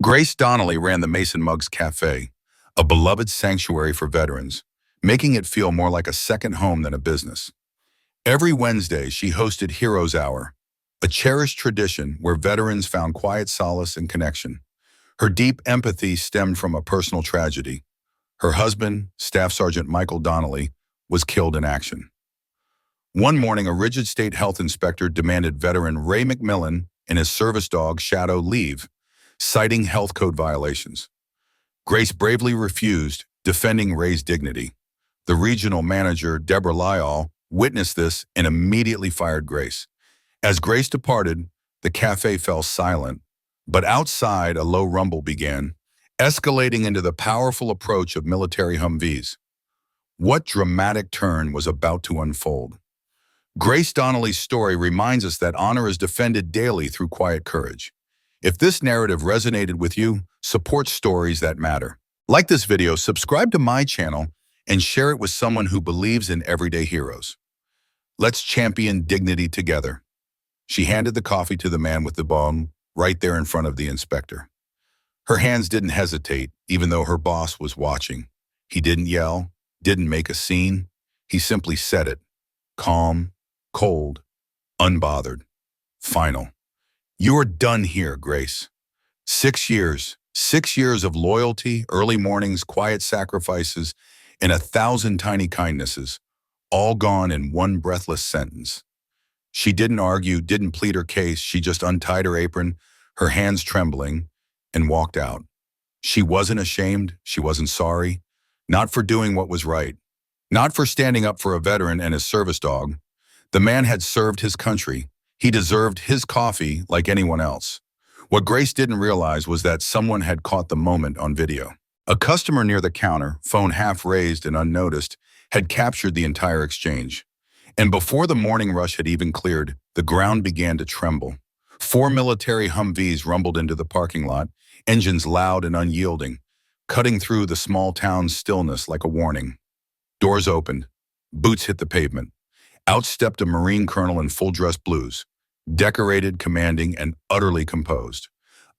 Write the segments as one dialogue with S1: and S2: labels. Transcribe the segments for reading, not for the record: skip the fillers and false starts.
S1: Grace Donnelly ran the Mason Muggs Café, a beloved sanctuary for veterans, making it feel more like a second home than a business. Every Wednesday, she hosted Heroes Hour, a cherished tradition where veterans found quiet solace and connection. Her deep empathy stemmed from a personal tragedy. Her husband, Staff Sergeant Michael Donnelly, was killed in action. One morning, a rigid state health inspector demanded veteran Ray McMillan and his service dog Shadow leave, citing health code violations. Grace bravely refused, defending Ray's dignity. The regional manager, Deborah Lyall, witnessed this and immediately fired Grace. As Grace departed, the cafe fell silent, but outside a low rumble began, escalating into the powerful approach of military Humvees. What dramatic turn was about to unfold? Grace Donnelly's story reminds us that honor is defended daily through quiet courage. If this narrative resonated with you, support stories that matter. Like this video, subscribe to my channel, and share it with someone who believes in everyday heroes. Let's champion dignity together. She handed the coffee to the man with the bong, right there in front of the inspector. Her hands didn't hesitate, even though her boss was watching. He didn't yell, didn't make a scene. He simply said it. Calm, cold, unbothered. Final. You're done here, Grace. 6 years. 6 years of loyalty, early mornings, quiet sacrifices, and 1,000 tiny kindnesses, all gone in one breathless sentence. She didn't argue, didn't plead her case. She just untied her apron, her hands trembling, and walked out. She wasn't ashamed. She wasn't sorry. Not for doing what was right. Not for standing up for a veteran and his service dog. The man had served his country. He deserved his coffee like anyone else. What Grace didn't realize was that someone had caught the moment on video. A customer near the counter, phone half raised and unnoticed, had captured the entire exchange. And before the morning rush had even cleared, the ground began to tremble. 4 military Humvees rumbled into the parking lot, engines loud and unyielding, cutting through the small town's stillness like a warning. Doors opened. Boots hit the pavement. Out stepped a Marine colonel in full-dress blues, decorated, commanding, and utterly composed.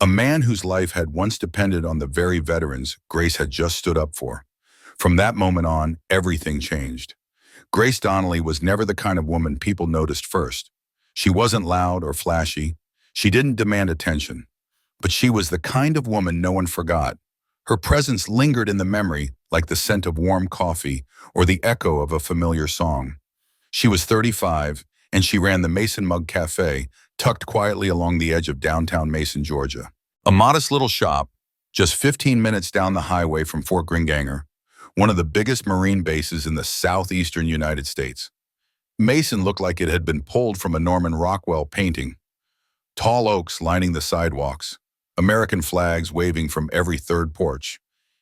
S1: A man whose life had once depended on the very veterans Grace had just stood up for. From that moment on, everything changed. Grace Donnelly was never the kind of woman people noticed first. She wasn't loud or flashy. She didn't demand attention. But she was the kind of woman no one forgot. Her presence lingered in the memory like the scent of warm coffee or the echo of a familiar song. She was 35, and she ran the Mason Mug Café, tucked quietly along the edge of downtown Mason, Georgia. A modest little shop, just 15 minutes down the highway from Fort Gringanger, one of the biggest Marine bases in the southeastern United States. Mason looked like it had been pulled from a Norman Rockwell painting. Tall oaks lining the sidewalks, American flags waving from every third porch,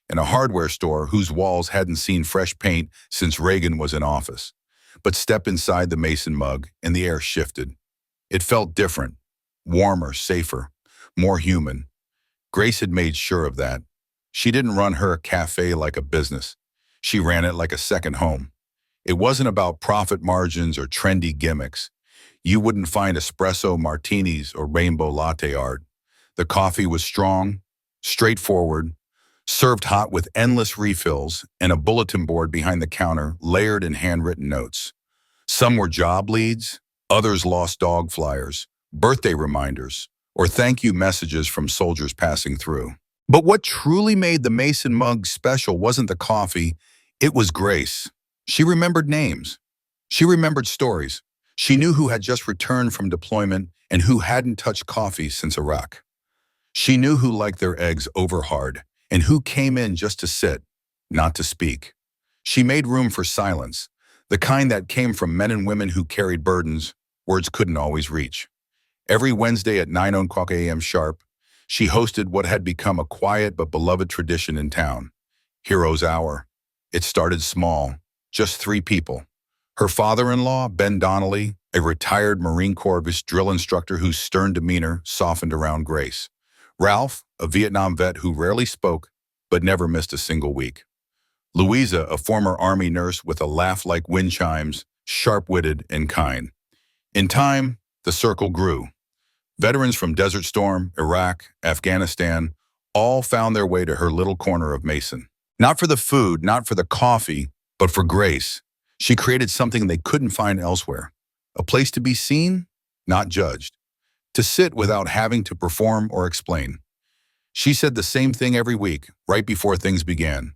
S1: and a hardware store whose walls hadn't seen fresh paint since Reagan was in office. But step inside the Mason Mug, and the air shifted. It felt different, warmer, safer, more human. Grace had made sure of that. She didn't run her cafe like a business. She ran it like a second home. It wasn't about profit margins or trendy gimmicks. You wouldn't find espresso martinis or rainbow latte art. The coffee was strong, straightforward, served hot with endless refills, and a bulletin board behind the counter layered in handwritten notes. Some were job leads, others lost dog flyers, birthday reminders, or thank you messages from soldiers passing through. But what truly made the Mason Mug special wasn't the coffee, it was Grace. She remembered names. She remembered stories. She knew who had just returned from deployment and who hadn't touched coffee since Iraq. She knew who liked their eggs over hard, and who came in just to sit, not to speak. She made room for silence, the kind that came from men and women who carried burdens words couldn't always reach. Every Wednesday at 9:00 a.m. sharp, she hosted what had become a quiet but beloved tradition in town, Heroes Hour. It started small, just 3 people. Her father-in-law, Ben Donnelly, a retired Marine Corps drill instructor whose stern demeanor softened around Grace. Ralph, a Vietnam vet who rarely spoke but never missed a single week. Louisa, a former Army nurse with a laugh like wind chimes, sharp-witted and kind. In time, the circle grew. Veterans from Desert Storm, Iraq, Afghanistan, all found their way to her little corner of Mason. Not for the food, not for the coffee, but for Grace. She created something they couldn't find elsewhere. A place to be seen, not judged. To sit without having to perform or explain. She said the same thing every week, right before things began.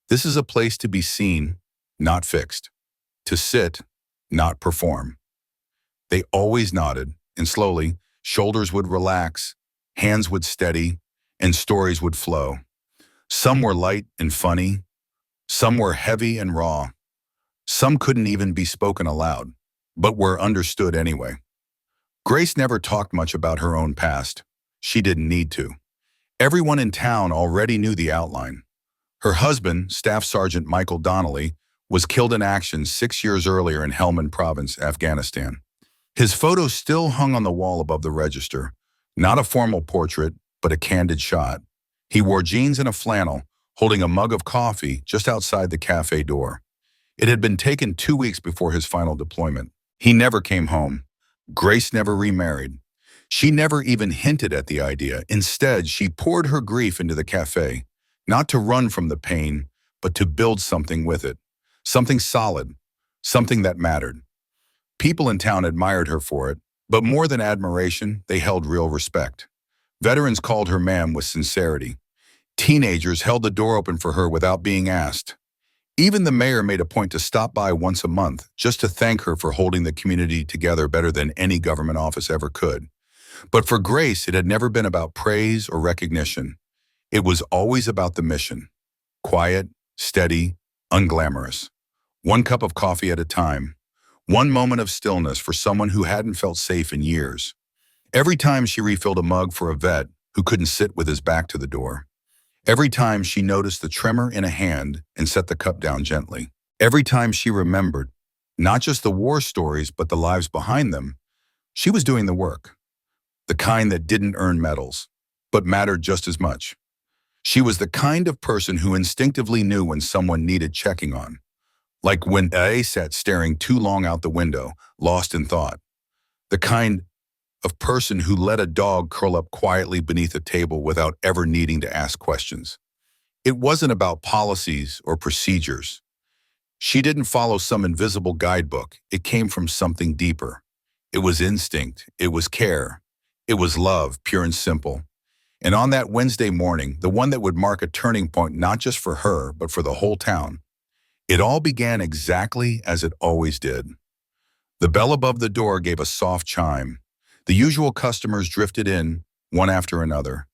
S1: This is a place to be seen, not fixed. To sit, not perform. They always nodded, and slowly, shoulders would relax, hands would steady, and stories would flow. Some were light and funny. Some were heavy and raw. Some couldn't even be spoken aloud, but were understood anyway. Grace never talked much about her own past. She didn't need to. Everyone in town already knew the outline. Her husband, Staff Sergeant Michael Donnelly, was killed in action 6 years earlier in Helmand Province, Afghanistan. His photo still hung on the wall above the register. Not a formal portrait, but a candid shot. He wore jeans and a flannel, holding a mug of coffee just outside the cafe door. It had been taken 2 weeks before his final deployment. He never came home. Grace never remarried. She never even hinted at the idea. Instead, she poured her grief into the cafe, not to run from the pain, but to build something with it. Something solid, something that mattered. People in town admired her for it, but more than admiration, they held real respect. Veterans called her ma'am with sincerity. Teenagers held the door open for her without being asked. Even the mayor made a point to stop by once a month just to thank her for holding the community together better than any government office ever could. But for Grace, it had never been about praise or recognition. It was always about the mission. Quiet, steady, unglamorous. One cup of coffee at a time. One moment of stillness for someone who hadn't felt safe in years. Every time she refilled a mug for a vet who couldn't sit with his back to the door. Every time she noticed the tremor in a hand and set the cup down gently. Every time she remembered, not just the war stories, but the lives behind them, she was doing the work. The kind that didn't earn medals, but mattered just as much. She was the kind of person who instinctively knew when someone needed checking on. Like when they sat staring too long out the window, lost in thought. The kind of person who let a dog curl up quietly beneath a table without ever needing to ask questions. It wasn't about policies or procedures. She didn't follow some invisible guidebook. It came from something deeper. It was instinct. It was care. It was love, pure and simple. And on that Wednesday morning, the one that would mark a turning point not just for her, but for the whole town, it all began exactly as it always did. The bell above the door gave a soft chime. The usual customers drifted in, one after another.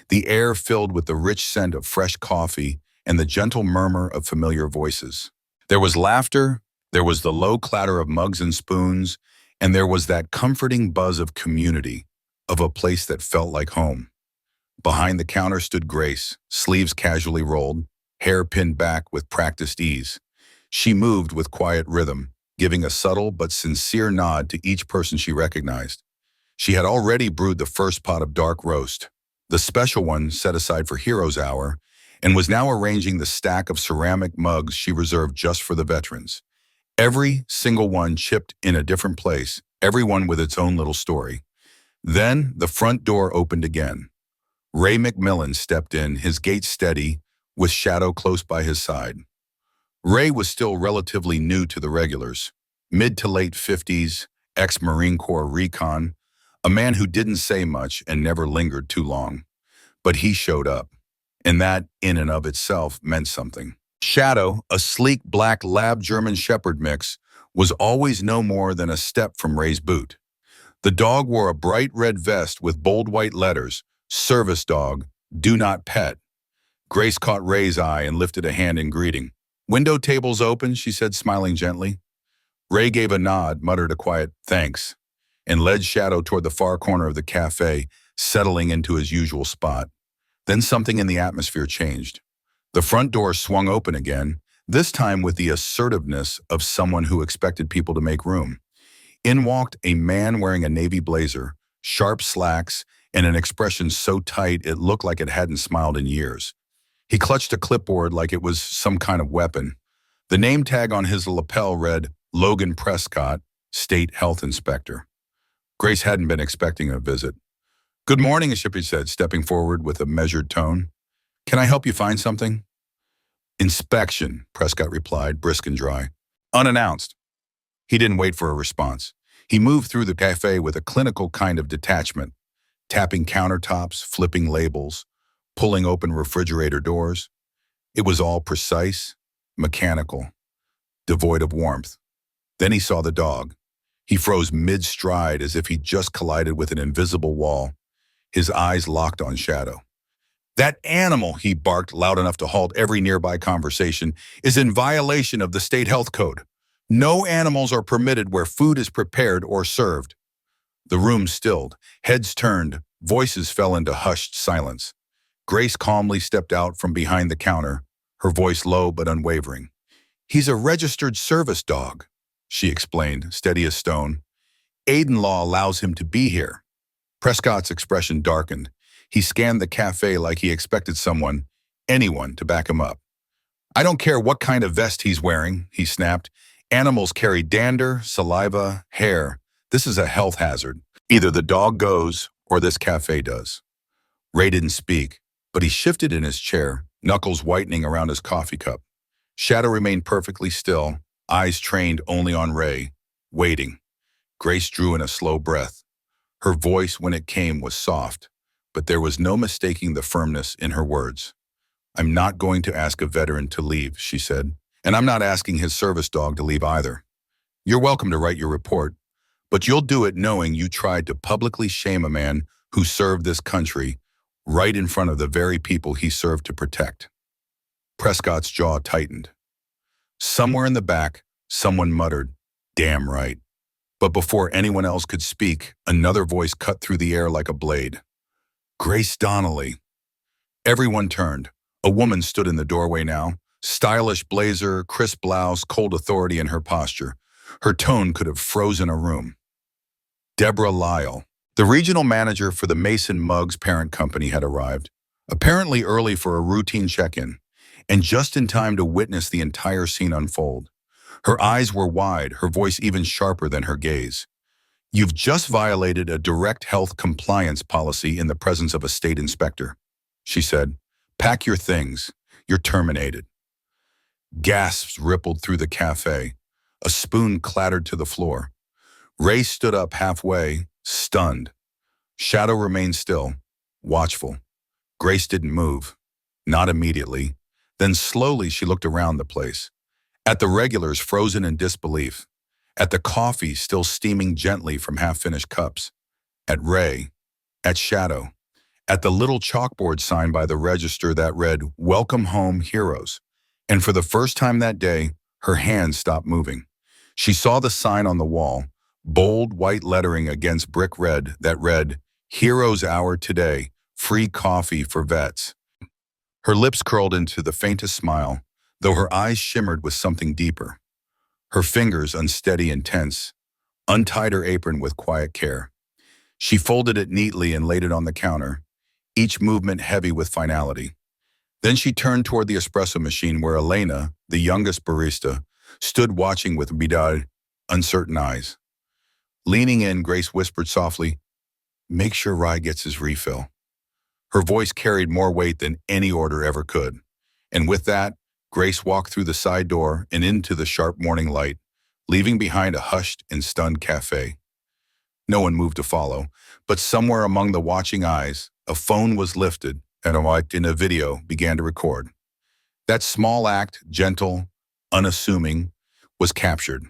S1: The air filled with the rich scent of fresh coffee and the gentle murmur of familiar voices. There was laughter, there was the low clatter of mugs and spoons, and there was that comforting buzz of community, of a place that felt like home. Behind the counter stood Grace, sleeves casually rolled, hair pinned back with practiced ease. She moved with quiet rhythm, giving a subtle but sincere nod to each person she recognized. She had already brewed the first pot of dark roast, the special one set aside for Heroes Hour, and was now arranging the stack of ceramic mugs she reserved just for the veterans. Every single one chipped in a different place, everyone with its own little story. Then the front door opened again. Ray McMillan stepped in, his gait steady, with Shadow close by his side. Ray was still relatively new to the regulars, mid to late 50s, ex-Marine Corps recon, a man who didn't say much and never lingered too long. But he showed up, and that, in and of itself, meant something. Shadow, a sleek black lab German Shepherd mix, was always no more than a step from Ray's boot. The dog wore a bright red vest with bold white letters, "Service Dog, Do Not Pet." Grace caught Ray's eye and lifted a hand in greeting. "Window table's open," she said, smiling gently. Ray gave a nod, muttered a quiet "thanks," and led Shadow toward the far corner of the cafe, settling into his usual spot. Then something in the atmosphere changed. The front door swung open again, this time with the assertiveness of someone who expected people to make room. In walked a man wearing a navy blazer, sharp slacks, and an expression so tight it looked like it hadn't smiled in years. He clutched a clipboard like it was some kind of weapon. The name tag on his lapel read, "Logan Prescott, State Health Inspector." Grace hadn't been expecting a visit. Good morning, Shippy said, stepping forward with a measured tone. Can I help you find something? Inspection, Prescott replied, brisk and dry. Unannounced. He didn't wait for a response. He moved through the cafe with a clinical kind of detachment, tapping countertops, flipping labels, pulling open refrigerator doors. It was all precise, mechanical, devoid of warmth. Then he saw the dog. He froze mid-stride as if he'd just collided with an invisible wall, his eyes locked on Shadow. That animal, he barked loud enough to halt every nearby conversation, is in violation of the state health code. No animals are permitted where food is prepared or served. The room stilled, heads turned, voices fell into hushed silence. Grace calmly stepped out from behind the counter, her voice low but unwavering. He's a registered service dog, she explained, steady as stone. Aiden law allows him to be here. Prescott's expression darkened. He scanned the cafe like he expected someone, anyone, to back him up. I don't care what kind of vest he's wearing, he snapped. Animals carry dander, saliva, hair. This is a health hazard. Either the dog goes or this cafe does. Ray didn't speak, but he shifted in his chair, knuckles whitening around his coffee cup. Shadow remained perfectly still, eyes trained only on Ray, waiting. Grace drew in a slow breath. Her voice, when it came, was soft, but there was no mistaking the firmness in her words. I'm not going to ask a veteran to leave, she said, and I'm not asking his service dog to leave either. You're welcome to write your report, but you'll do it knowing you tried to publicly shame a man who served this country right in front of the very people he served to protect. Prescott's jaw tightened. Somewhere in the back, someone muttered, "Damn right." But before anyone else could speak, another voice cut through the air like a blade. Grace Donnelly. Everyone turned. A woman stood in the doorway now, stylish blazer, crisp blouse, cold authority in her posture. Her tone could have frozen a room. Deborah Lyle, the regional manager for the Mason Muggs parent company, had arrived, apparently early for a routine check-in, and just in time to witness the entire scene unfold. Her eyes were wide, her voice even sharper than her gaze. You've just violated a direct health compliance policy in the presence of a state inspector, she said. Pack your things. You're terminated. Gasps rippled through the cafe. A spoon clattered to the floor. Ray stood up halfway, stunned. Shadow remained still, watchful. Grace didn't move. Not immediately. Then slowly she looked around the place. At the regulars frozen in disbelief. At the coffee still steaming gently from half-finished cups. At Ray. At Shadow. At the little chalkboard sign by the register that read, "Welcome home, heroes." And for the first time that day, her hands stopped moving. She saw the sign on the wall, bold white lettering against brick red that read, "Heroes Hour today, free coffee for vets." Her lips curled into the faintest smile, though her eyes shimmered with something deeper. Her fingers, unsteady and tense, untied her apron with quiet care. She folded it neatly and laid it on the counter, each movement heavy with finality. Then she turned toward the espresso machine where Elena, the youngest barista, stood watching with bead, uncertain eyes. Leaning in, Grace whispered softly, "Make sure Rye gets his refill." Her voice carried more weight than any order ever could. And with that, Grace walked through the side door and into the sharp morning light, leaving behind a hushed and stunned cafe. No one moved to follow, but somewhere among the watching eyes, a phone was lifted and a mic in a video began to record. That small act, gentle, unassuming, was captured.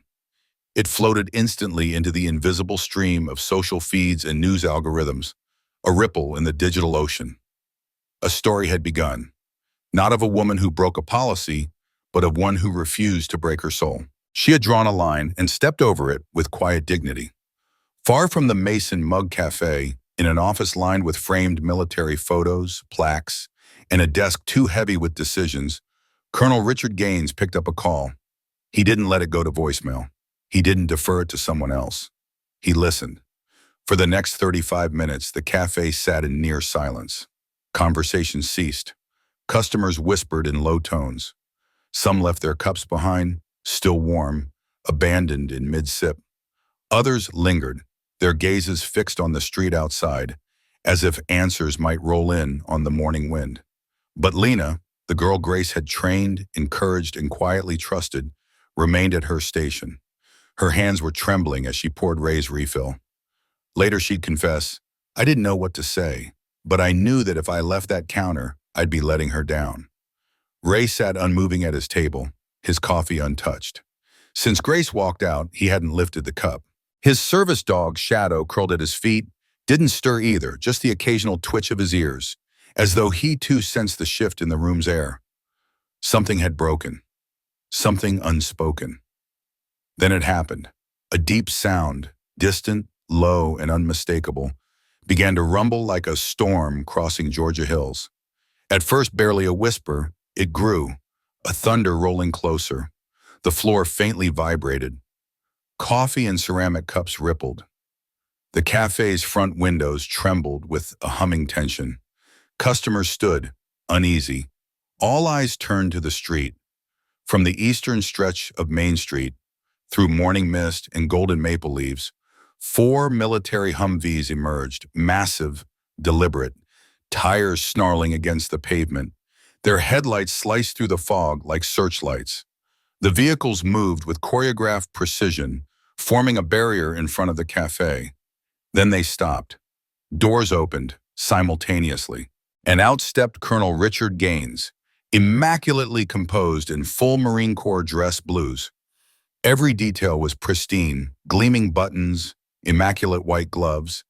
S1: It floated instantly into the invisible stream of social feeds and news algorithms, a ripple in the digital ocean. A story had begun, not of a woman who broke a policy, but of one who refused to break her soul. She had drawn a line and stepped over it with quiet dignity. Far from the Mason Mug Cafe, in an office lined with framed military photos, plaques, and a desk too heavy with decisions, Colonel Richard Gaines picked up a call. He didn't let it go to voicemail. He didn't defer it to someone else. He listened. For the next 35 minutes, the cafe sat in near silence. Conversation ceased. Customers whispered in low tones. Some left their cups behind, still warm, abandoned in mid-sip. Others lingered, their gazes fixed on the street outside, as if answers might roll in on the morning wind. But Lena, the girl Grace had trained, encouraged, and quietly trusted, remained at her station. Her hands were trembling as she poured Ray's refill. Later she'd confess, "I didn't know what to say, but I knew that if I left that counter, I'd be letting her down." Ray sat unmoving at his table, his coffee untouched. Since Grace walked out, he hadn't lifted the cup. His service dog, Shadow, curled at his feet, didn't stir either, just the occasional twitch of his ears, as though he too sensed the shift in the room's air. Something had broken, something unspoken. Then it happened. A deep sound, distant, low, and unmistakable, began to rumble like a storm crossing Georgia hills. At first barely a whisper, it grew, a thunder rolling closer. The floor faintly vibrated. Coffee and ceramic cups rippled. The cafe's front windows trembled with a humming tension. Customers stood, uneasy. All eyes turned to the street. From the eastern stretch of Main Street, through morning mist and golden maple leaves, 4 military Humvees emerged, massive, deliberate, tires snarling against the pavement. Their headlights sliced through the fog like searchlights. The vehicles moved with choreographed precision, forming a barrier in front of the cafe. Then they stopped. Doors opened simultaneously, and out stepped Colonel Richard Gaines, immaculately composed in full Marine Corps dress blues. Every detail was pristine, gleaming buttons, immaculate white gloves,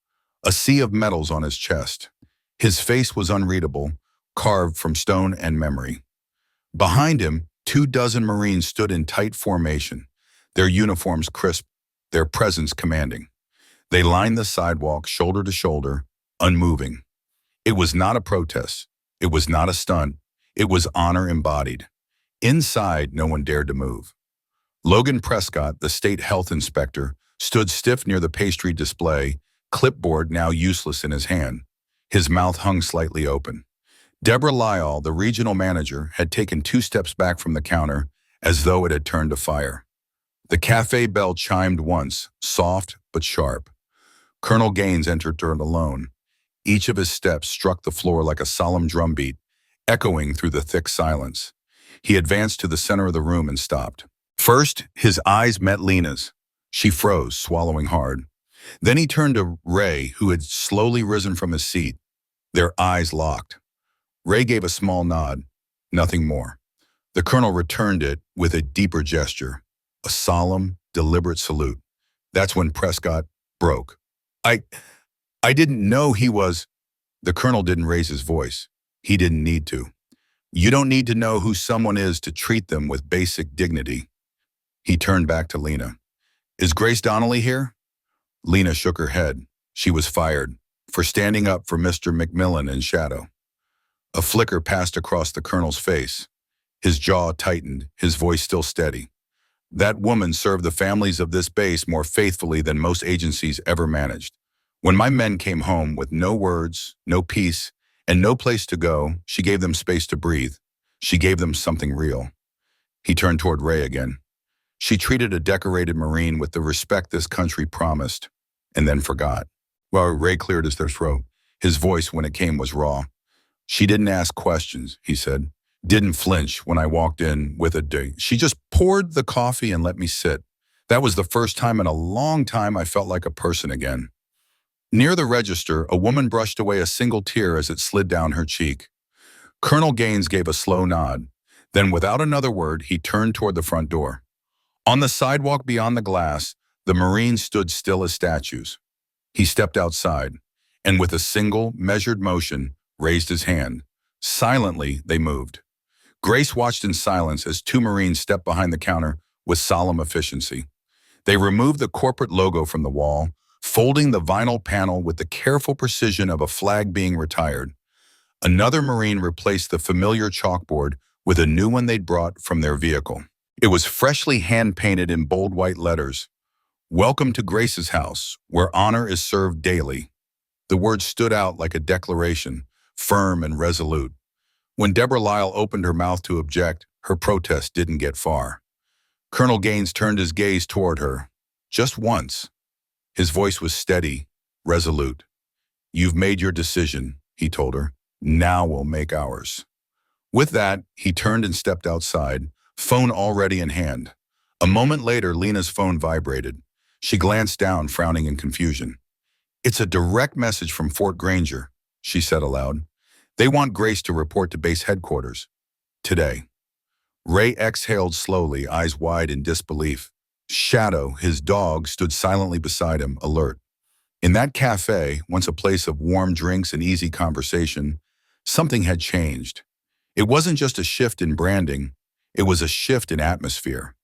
S1: a sea of medals on his chest. His face was unreadable, carved from stone and memory. Behind him, 24 Marines stood in tight formation, their uniforms crisp, their presence commanding. They lined the sidewalk shoulder to shoulder, unmoving. It was not a protest. It was not a stunt. It was honor embodied. Inside, no one dared to move. Logan Prescott, the state health inspector, stood stiff near the pastry display, clipboard now useless in his hand. His mouth hung slightly open. Deborah Lyall, the regional manager, had taken 2 steps back from the counter, as though it had turned to fire. The cafe bell chimed once, soft but sharp. Colonel Gaines entered dirt alone. Each of his steps struck the floor like a solemn drumbeat, echoing through the thick silence. He advanced to the center of the room and stopped. First, his eyes met Lena's. She froze, swallowing hard. Then he turned to Ray, who had slowly risen from his seat. Their eyes locked. Ray gave a small nod, nothing more. The colonel returned it with a deeper gesture, a solemn, deliberate salute. That's when Prescott broke. I didn't know he was. The colonel didn't raise his voice. He didn't need to. You don't need to know who someone is to treat them with basic dignity. He turned back to Lena. Is Grace Donnelly here? Lena shook her head. She was fired for standing up for Mr. McMillan in shadow. A flicker passed across the colonel's face. His jaw tightened, his voice still steady. That woman served the families of this base more faithfully than most agencies ever managed. When my men came home with no words, no peace, and no place to go, she gave them space to breathe. She gave them something real. He turned toward Ray again. She treated a decorated Marine with the respect this country promised, and then forgot. Well, Ray cleared his throat. His voice, when it came, was raw. She didn't ask questions, he said. Didn't flinch when I walked in with a dig. She just poured the coffee and let me sit. That was the first time in a long time I felt like a person again. Near the register, a woman brushed away a single tear as it slid down her cheek. Colonel Gaines gave a slow nod. Then, without another word, he turned toward the front door. On the sidewalk beyond the glass, the Marines stood still as statues. He stepped outside, and with a single, measured motion, raised his hand. Silently, they moved. Grace watched in silence as 2 Marines stepped behind the counter with solemn efficiency. They removed the corporate logo from the wall, folding the vinyl panel with the careful precision of a flag being retired. Another Marine replaced the familiar chalkboard with a new one they'd brought from their vehicle. It was freshly hand-painted in bold white letters. Welcome to Grace's house, where honor is served daily. The words stood out like a declaration, firm and resolute. When Deborah Lyall opened her mouth to object, her protest didn't get far. Colonel Gaines turned his gaze toward her, just once. His voice was steady, resolute. You've made your decision, he told her. Now we'll make ours. With that, he turned and stepped outside, phone already in hand. A moment later, Lena's phone vibrated. She glanced down, frowning in confusion. It's a direct message from Fort Granger, she said aloud. They want Grace to report to base headquarters. Today. Ray exhaled slowly, eyes wide in disbelief. Shadow, his dog, stood silently beside him, alert. In that cafe, once a place of warm drinks and easy conversation, something had changed. It wasn't just a shift in branding, it was a shift in atmosphere.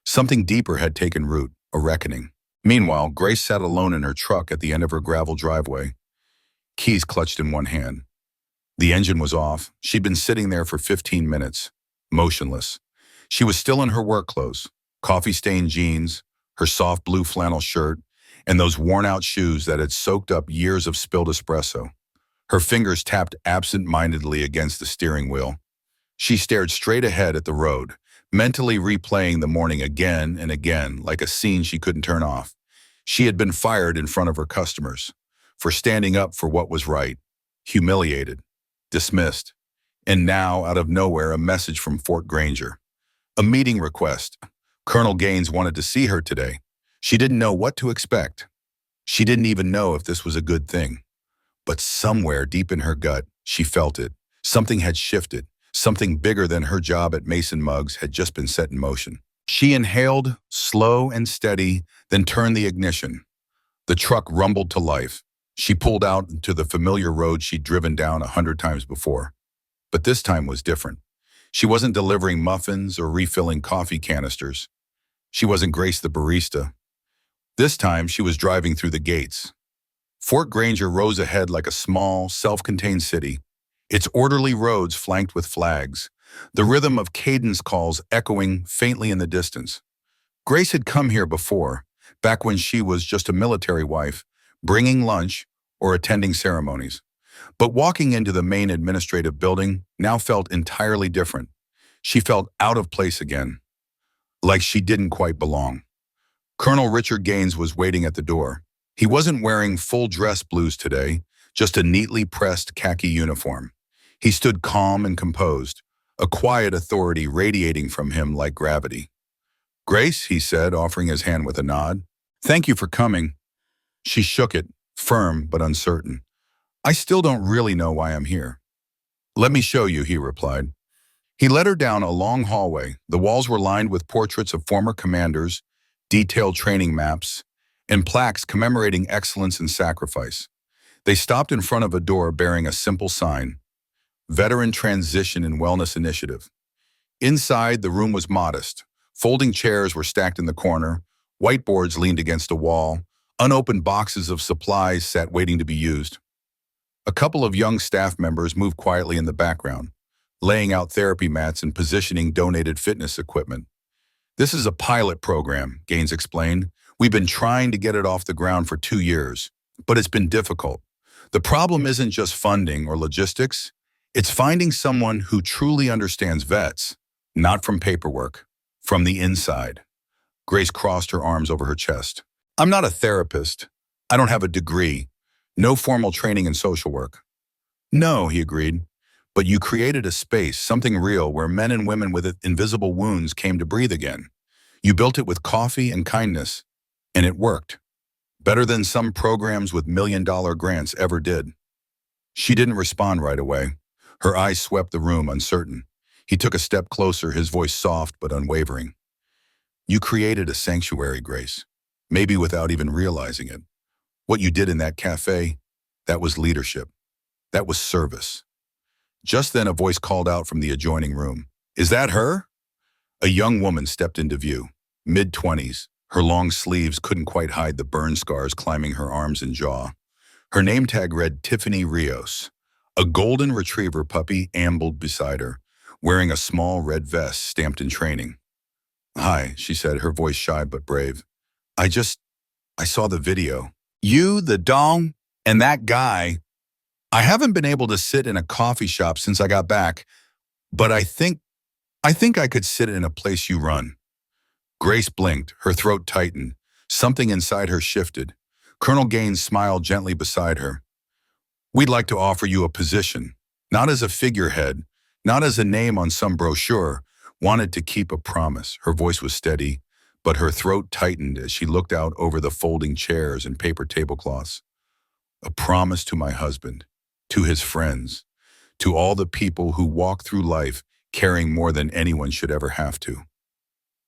S1: Something deeper had taken root, a reckoning. Meanwhile, Grace sat alone in her truck at the end of her gravel driveway, keys clutched in one hand. The engine was off. She'd been sitting there for 15 minutes, motionless. She was still in her work clothes, coffee-stained jeans, her soft blue flannel shirt, and those worn-out shoes that had soaked up years of spilled espresso. Her fingers tapped absent-mindedly against the steering wheel. She stared straight ahead at the road, mentally replaying the morning again and again like a scene she couldn't turn off. She had been fired in front of her customers for standing up for what was right, humiliated, dismissed, and now, out of nowhere, a message from Fort Granger. A meeting request. Colonel Gaines wanted to see her today. She didn't know what to expect. She didn't even know if this was a good thing. But somewhere deep in her gut, she felt it. Something had shifted. Something bigger than her job at Mason Muggs had just been set in motion. She inhaled, slow and steady, then turned the ignition. The truck rumbled to life. She pulled out into the familiar road she'd driven down 100 times before. But this time was different. She wasn't delivering muffins or refilling coffee canisters. She wasn't Grace the barista. This time, she was driving through the gates. Fort Granger rose ahead like a small, self-contained city, its orderly roads flanked with flags, the rhythm of cadence calls echoing faintly in the distance. Grace had come here before, back when she was just a military wife, bringing lunch or attending ceremonies. But walking into the main administrative building now felt entirely different. She felt out of place again, like she didn't quite belong. Colonel Richard Gaines was waiting at the door. He wasn't wearing full dress blues today, just a neatly pressed khaki uniform. He stood calm and composed, a quiet authority radiating from him like gravity. "Grace," he said, offering his hand with a nod. "Thank you for coming." She shook it, firm but uncertain. "I still don't really know why I'm here." "Let me show you," he replied. He led her down a long hallway. The walls were lined with portraits of former commanders, detailed training maps, and plaques commemorating excellence and sacrifice. They stopped in front of a door bearing a simple sign, Veteran Transition and Wellness Initiative. Inside, the room was modest. Folding chairs were stacked in the corner, whiteboards leaned against a wall, unopened boxes of supplies sat waiting to be used. A couple of young staff members moved quietly in the background, laying out therapy mats and positioning donated fitness equipment. "This is a pilot program," Gaines explained. "We've been trying to get it off the ground for 2 years, but it's been difficult. The problem isn't just funding or logistics. It's finding someone who truly understands vets, not from paperwork, from the inside." Grace crossed her arms over her chest. "I'm not a therapist. I don't have a degree. No formal training in social work." "No," he agreed. "But you created a space, something real, where men and women with invisible wounds came to breathe again. You built it with coffee and kindness, and it worked. Better than some programs with $1 million grants ever did." She didn't respond right away. Her eyes swept the room, uncertain. He took a step closer, his voice soft but unwavering. "You created a sanctuary, Grace, maybe without even realizing it. What you did in that cafe, that was leadership. That was service." Just then a voice called out from the adjoining room. "Is that her?" A young woman stepped into view, mid-20s. Her long sleeves couldn't quite hide the burn scars climbing her arms and jaw. Her name tag read Tiffany Rios. A golden retriever puppy ambled beside her, wearing a small red vest stamped in training. "Hi," she said, her voice shy but brave. I saw the video. You, the dong, and that guy. I haven't been able to sit in a coffee shop since I got back, but I think I could sit in a place you run." Grace blinked, her throat tightened. Something inside her shifted. Colonel Gaines smiled gently beside her. We'd like to offer you a position, not as a figurehead, not as a name on some brochure. Wanted to keep a promise. Her voice was steady, but her throat tightened as she looked out over the folding chairs and paper tablecloths. A promise to my husband, to his friends, to all the people who walk through life caring more than anyone should ever have to.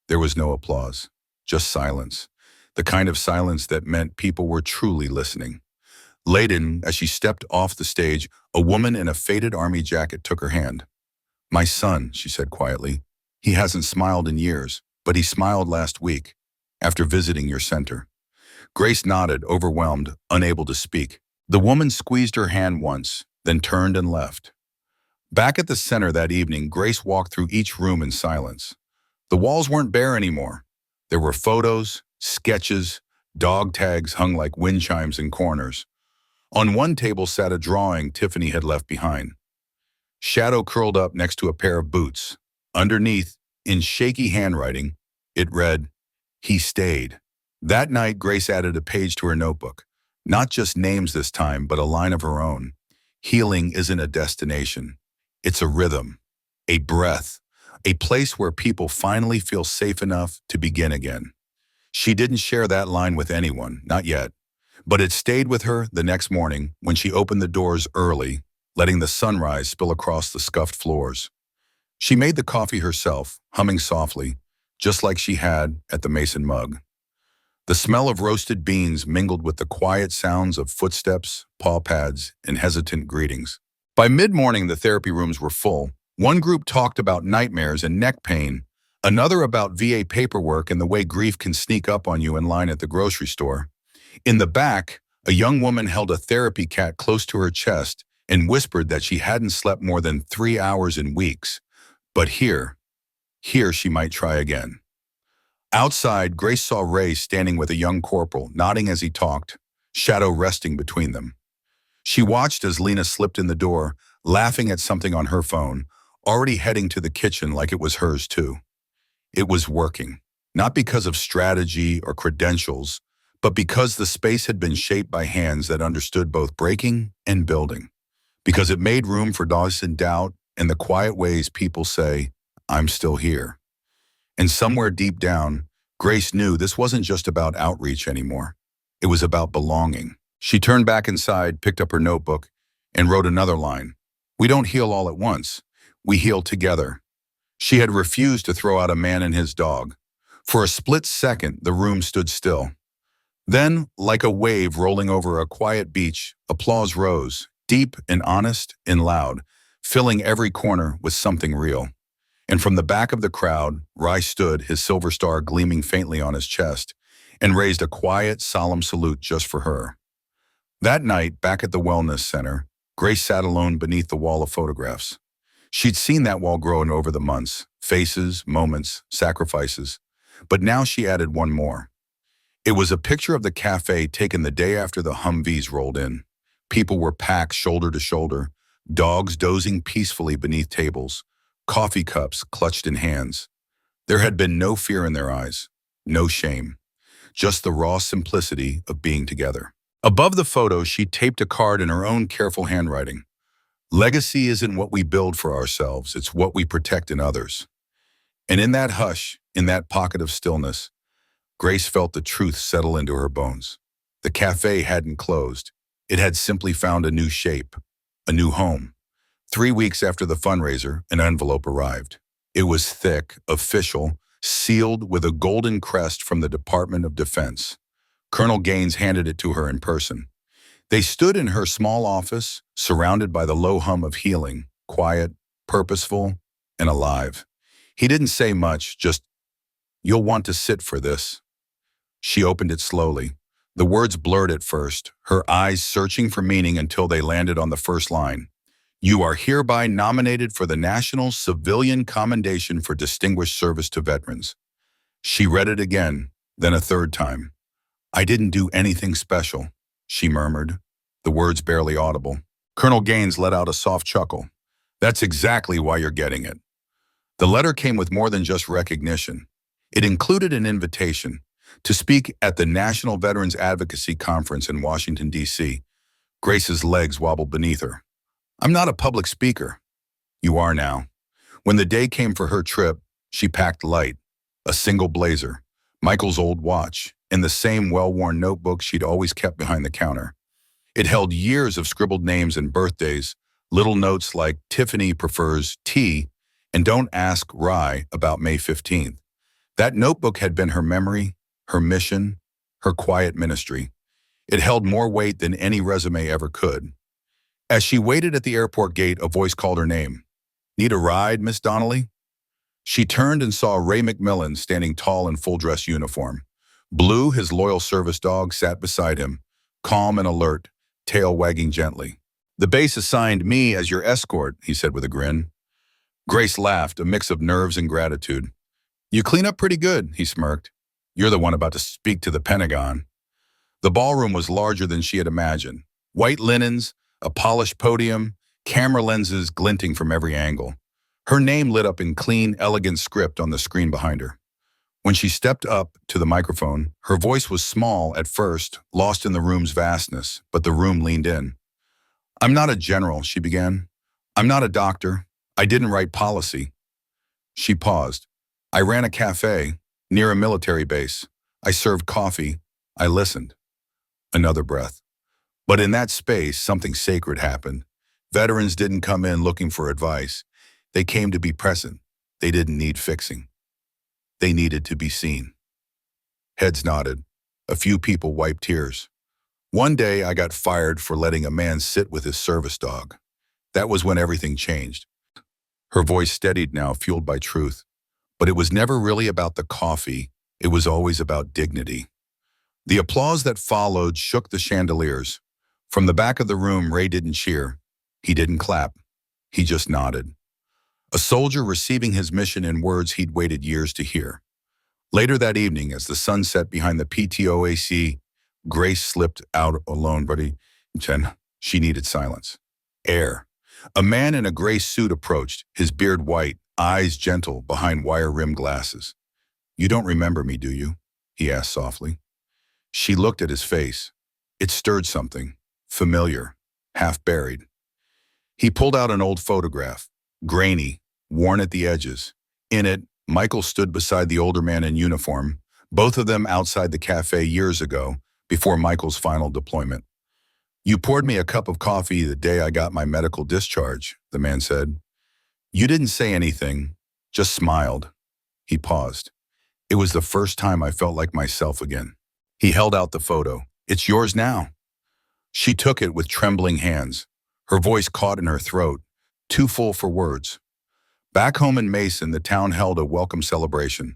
S1: There was no applause, just silence, the kind of silence that meant people were truly listening. Laden, as she stepped off the stage, a woman in a faded army jacket took her hand. "My son," she said quietly. "He hasn't smiled in years, but he smiled last week, after visiting your center." Grace nodded, overwhelmed, unable to speak. The woman squeezed her hand once, then turned and left. Back at the center that evening, Grace walked through each room in silence. The walls weren't bare anymore. There were photos, sketches, dog tags hung like wind chimes in corners. On one table sat a drawing Tiffany had left behind. Shadow curled up next to a pair of boots. Underneath, in shaky handwriting, it read, "He stayed." That night, Grace added a page to her notebook. Not just names this time, but a line of her own. Healing isn't a destination. It's a rhythm, a breath, a place where people finally feel safe enough to begin again. She didn't share that line with anyone, not yet. But it stayed with her the next morning when she opened the doors early, letting the sunrise spill across the scuffed floors. She made the coffee herself, humming softly, just like she had at the Mason mug. The smell of roasted beans mingled with the quiet sounds of footsteps, paw pads, and hesitant greetings. By mid-morning, the therapy rooms were full. One group talked about nightmares and neck pain, another about VA paperwork and the way grief can sneak up on you in line at the grocery store. In the back, a young woman held a therapy cat close to her chest and whispered that she hadn't slept more than 3 hours in weeks. But here she might try again. Outside, Grace saw Ray standing with a young corporal, nodding as he talked, shadow resting between them. She watched as Lena slipped in the door, laughing at something on her phone, already heading to the kitchen like it was hers too. It was working, not because of strategy or credentials, but because the space had been shaped by hands that understood both breaking and building. Because it made room for doubts and doubt and the quiet ways people say, "I'm still here." And somewhere deep down, Grace knew this wasn't just about outreach anymore. It was about belonging. She turned back inside, picked up her notebook, and wrote another line. "We don't heal all at once. We heal together." She had refused to throw out a man and his dog. For a split second, the room stood still. Then, like a wave rolling over a quiet beach, applause rose, deep and honest and loud, filling every corner with something real. And from the back of the crowd, Rai stood, his silver star gleaming faintly on his chest, and raised a quiet, solemn salute just for her. That night, back at the wellness center, Grace sat alone beneath the wall of photographs. She'd seen that wall grow over the months, faces, moments, sacrifices. But now she added one more. It was a picture of the cafe taken the day after the Humvees rolled in. People were packed shoulder to shoulder, dogs dozing peacefully beneath tables, coffee cups clutched in hands. There had been no fear in their eyes, no shame, just the raw simplicity of being together. Above the photo, she taped a card in her own careful handwriting. "Legacy isn't what we build for ourselves, it's what we protect in others." And in that hush, in that pocket of stillness, Grace felt the truth settle into her bones. The cafe hadn't closed. It had simply found a new shape, a new home. 3 weeks after the fundraiser, an envelope arrived. It was thick, official, sealed with a golden crest from the Department of Defense. Colonel Gaines handed it to her in person. They stood in her small office, surrounded by the low hum of healing, quiet, purposeful, and alive. He didn't say much, just, "You'll want to sit for this." She opened it slowly. The words blurred at first, her eyes searching for meaning until they landed on the first line. "You are hereby nominated for the National Civilian Commendation for Distinguished Service to Veterans." She read it again, then a third time. "I didn't do anything special," she murmured, the words barely audible. Colonel Gaines let out a soft chuckle. "That's exactly why you're getting it." The letter came with more than just recognition. It included an invitation to speak at the National Veterans Advocacy Conference in Washington, D.C. Grace's legs wobbled beneath her. I'm not a public speaker. You are now. When the day came for her trip, she packed light, a single blazer, Michael's old watch, and the same well-worn notebook she'd always kept behind the counter. It held years of scribbled names and birthdays, little notes like Tiffany prefers tea and don't ask Rye about May 15th. That notebook had been her memory, her mission, her quiet ministry. It held more weight than any resume ever could. As she waited at the airport gate, a voice called her name. Need a ride, Miss Donnelly? She turned and saw Ray McMillan standing tall in full-dress uniform. Blue, his loyal service dog, sat beside him, calm and alert, tail wagging gently. The base assigned me as your escort, he said with a grin. Grace laughed, a mix of nerves and gratitude. You clean up pretty good, he smirked. You're the one about to speak to the Pentagon. The ballroom was larger than she had imagined. White linens, a polished podium, camera lenses glinting from every angle. Her name lit up in clean, elegant script on the screen behind her. When she stepped up to the microphone, her voice was small at first, lost in the room's vastness, but the room leaned in. I'm not a general, she began. I'm not a doctor. I didn't write policy. She paused. I ran a cafe near a military base. I served coffee. I listened. Another breath. But in that space, something sacred happened. Veterans didn't come in looking for advice. They came to be present. They didn't need fixing. They needed to be seen. Heads nodded. A few people wiped tears. One day I got fired for letting a man sit with his service dog. That was when everything changed. Her voice steadied now, fueled by truth. But it was never really about the coffee. It was always about dignity. The applause that followed shook the chandeliers. From the back of the room, Ray didn't cheer. He didn't clap. He just nodded. A soldier receiving his mission in words he'd waited years to hear. Later that evening, as the sun set behind the PTOAC, Grace slipped out alone, but she needed silence. Air. A man in a gray suit approached, his beard white, eyes gentle behind wire-rimmed glasses. You don't remember me, do you? He asked softly. She looked at his face. It stirred something, familiar, half-buried. He pulled out an old photograph, grainy, worn at the edges. In it, Michael stood beside the older man in uniform, both of them outside the cafe years ago, before Michael's final deployment. You poured me a cup of coffee the day I got my medical discharge, the man said. You didn't say anything, just smiled. He paused. It was the first time I felt like myself again. He held out the photo. It's yours now. She took it with trembling hands. Her voice caught in her throat, too full for words. Back home in Mason, the town held a welcome celebration.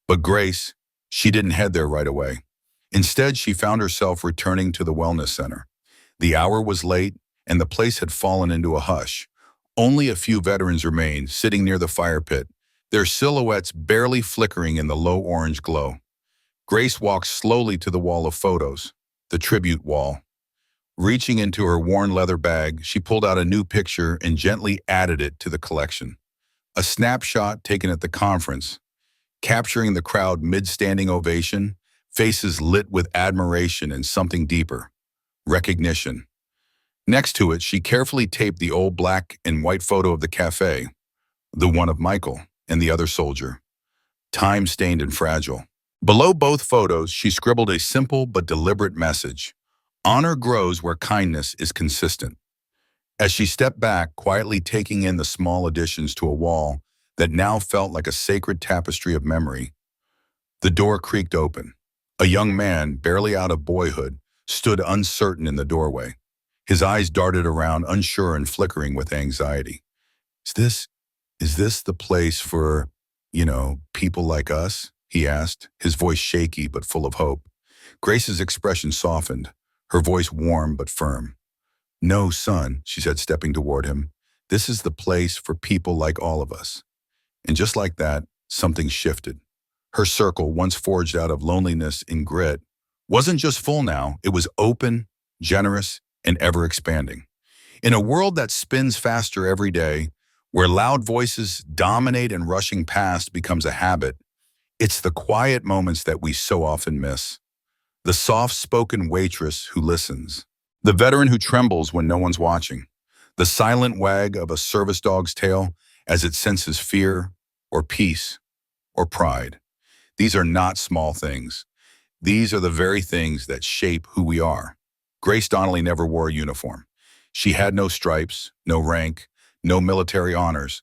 S1: But Grace, she didn't head there right away. Instead, she found herself returning to the wellness center. The hour was late, and the place had fallen into a hush. Only a few veterans remained, sitting near the fire pit, their silhouettes barely flickering in the low orange glow. Grace walked slowly to the wall of photos, the tribute wall. Reaching into her worn leather bag, she pulled out a new picture and gently added it to the collection. A snapshot taken at the conference, capturing the crowd mid-standing ovation, faces lit with admiration and something deeper, recognition. Next to it, she carefully taped the old black and white photo of the cafe, the one of Michael and the other soldier, time-stained and fragile. Below both photos, she scribbled a simple but deliberate message. Honor grows where kindness is consistent. As she stepped back, quietly taking in the small additions to a wall that now felt like a sacred tapestry of memory, the door creaked open. A young man, barely out of boyhood, stood uncertain in the doorway. His eyes darted around, unsure and flickering with anxiety. Is this the place for, people like us? He asked, his voice shaky but full of hope. Grace's expression softened, her voice warm but firm. No, son, she said, stepping toward him. This is the place for people like all of us. And just like that, something shifted. Her circle, once forged out of loneliness and grit, wasn't just full now, it was open, generous, and ever-expanding. In a world that spins faster every day, where loud voices dominate and rushing past becomes a habit, it's the quiet moments that we so often miss. The soft-spoken waitress who listens, The veteran who trembles when no one's watching. The silent wag of a service dog's tail as it senses fear or peace or pride. These are not small things. These are the very things that shape who we are. Grace Donnelly never wore a uniform. She had no stripes, no rank, no military honors.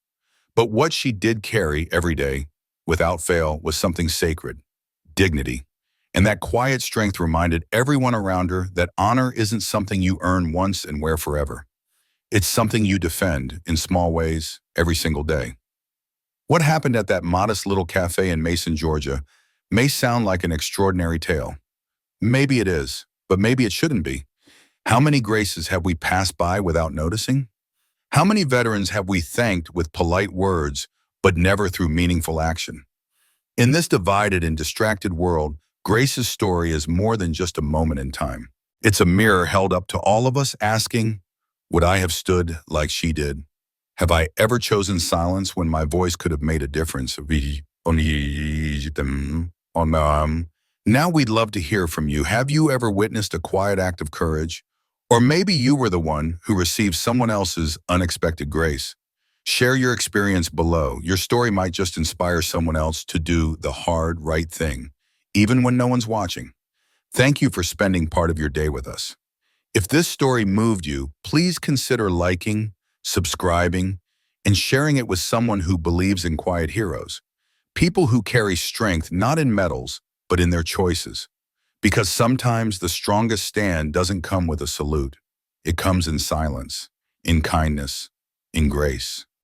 S1: But what she did carry every day, without fail, was something sacred, dignity. And that quiet strength reminded everyone around her that honor isn't something you earn once and wear forever. It's something you defend in small ways every single day. What happened at that modest little cafe in Mason, Georgia, may sound like an extraordinary tale. Maybe it is, but maybe it shouldn't be. How many graces have we passed by without noticing? How many veterans have we thanked with polite words, but never through meaningful action? In this divided and distracted world, Grace's story is more than just a moment in time. It's a mirror held up to all of us asking, would I have stood like she did? Have I ever chosen silence when my voice could have made a difference? Now we'd love to hear from you. Have you ever witnessed a quiet act of courage? Or maybe you were the one who received someone else's unexpected grace. Share your experience below. Your story might just inspire someone else to do the hard, right thing, even when no one's watching. Thank you for spending part of your day with us. If this story moved you, please consider liking, subscribing, and sharing it with someone who believes in quiet heroes. People who carry strength not in medals, but in their choices. Because sometimes the strongest stand doesn't come with a salute. It comes in silence, in kindness, in grace.